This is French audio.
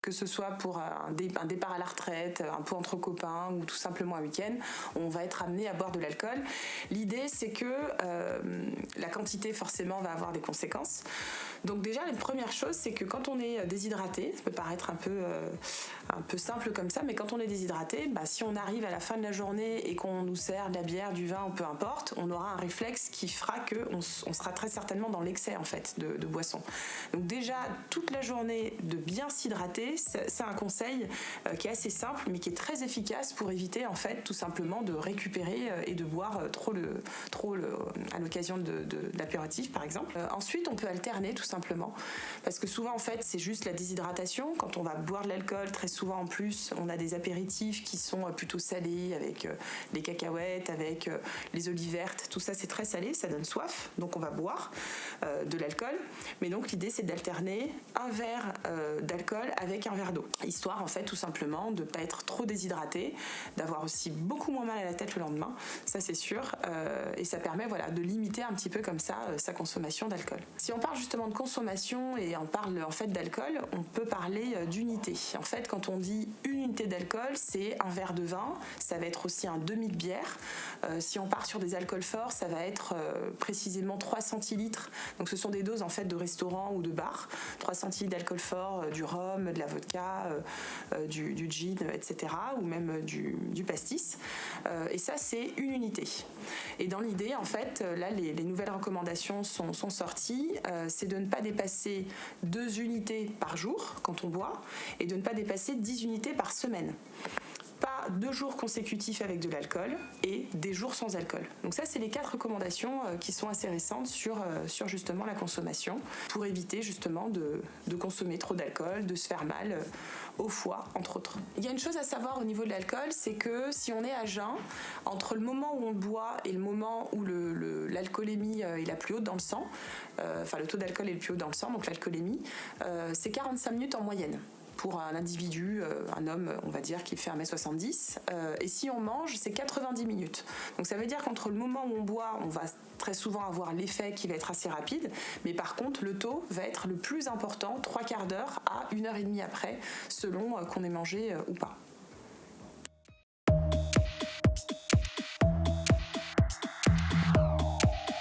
que ce soit pour un départ à la retraite, un peu entre copains ou tout simplement un week-end, on va être amené à boire de l'alcool. L'idée, c'est que la quantité forcément va avoir des conséquences. Donc déjà, la première chose, c'est que quand on est déshydraté, ça peut paraître un peu simple comme ça, mais quand on est déshydraté, si on arrive à la fin de la journée et qu'on nous sert de la bière, du vin ou peu importe, on aura un réflexe qui fera qu'on sera très certainement dans l'excès en fait de boisson. Donc déjà, toute la journée de bien s'hydrater, c'est un conseil qui est assez simple, mais qui est très efficace pour éviter en fait tout simplement de récupérer et de boire trop à l'occasion de l'apéritif par exemple. Ensuite, on peut alterner tout simplement, parce que souvent en fait c'est juste la déshydratation. Quand on va boire de l'alcool, très souvent en plus on a des apéritifs qui sont plutôt salés avec les cacahuètes, avec les olives vertes, tout ça c'est très salé, ça donne soif, donc on va boire de l'alcool. Mais donc l'idée c'est d'alterner un verre d'alcool avec un verre d'eau, histoire en fait tout simplement de ne pas être trop déshydraté, d'avoir aussi beaucoup moins mal à la tête le lendemain, ça c'est sûr, et ça permet de limiter un petit peu comme ça sa consommation d'alcool. Si on parle justement de consommation et on parle en fait d'alcool, on peut parler d'unité. En fait, quand on dit une unité d'alcool, c'est un verre de vin, ça va être aussi un demi de bière. Si on part sur des alcools forts, ça va être précisément 3 centilitres. Donc ce sont des doses en fait de restaurant ou de bar. 3 centilitres d'alcool fort, du rhum, de la vodka, du gin, etc. ou même du pastis. Et ça, c'est une unité. Et dans l'idée, en fait, là, les nouvelles recommandations sont sorties. C'est de ne pas dépasser 2 unités par jour quand on boit et de ne pas dépasser 10 unités par semaine. Pas 2 jours consécutifs avec de l'alcool et des jours sans alcool. Donc ça, c'est les 4 recommandations qui sont assez récentes sur justement la consommation pour éviter justement de consommer trop d'alcool, de se faire mal au foie, entre autres. Il y a une chose à savoir au niveau de l'alcool, c'est que si on est à jeun, entre le moment où on le boit et le moment où l'alcoolémie est la plus haute dans le sang, le taux d'alcool est le plus haut dans le sang, donc l'alcoolémie, c'est 45 minutes en moyenne. Pour un individu, un homme, on va dire, qui fait 1m70. Et si on mange, c'est 90 minutes. Donc ça veut dire qu'entre le moment où on boit, on va très souvent avoir l'effet qui va être assez rapide, mais par contre, le taux va être le plus important, 3/4 d'heure à 1h30 après, selon qu'on ait mangé ou pas.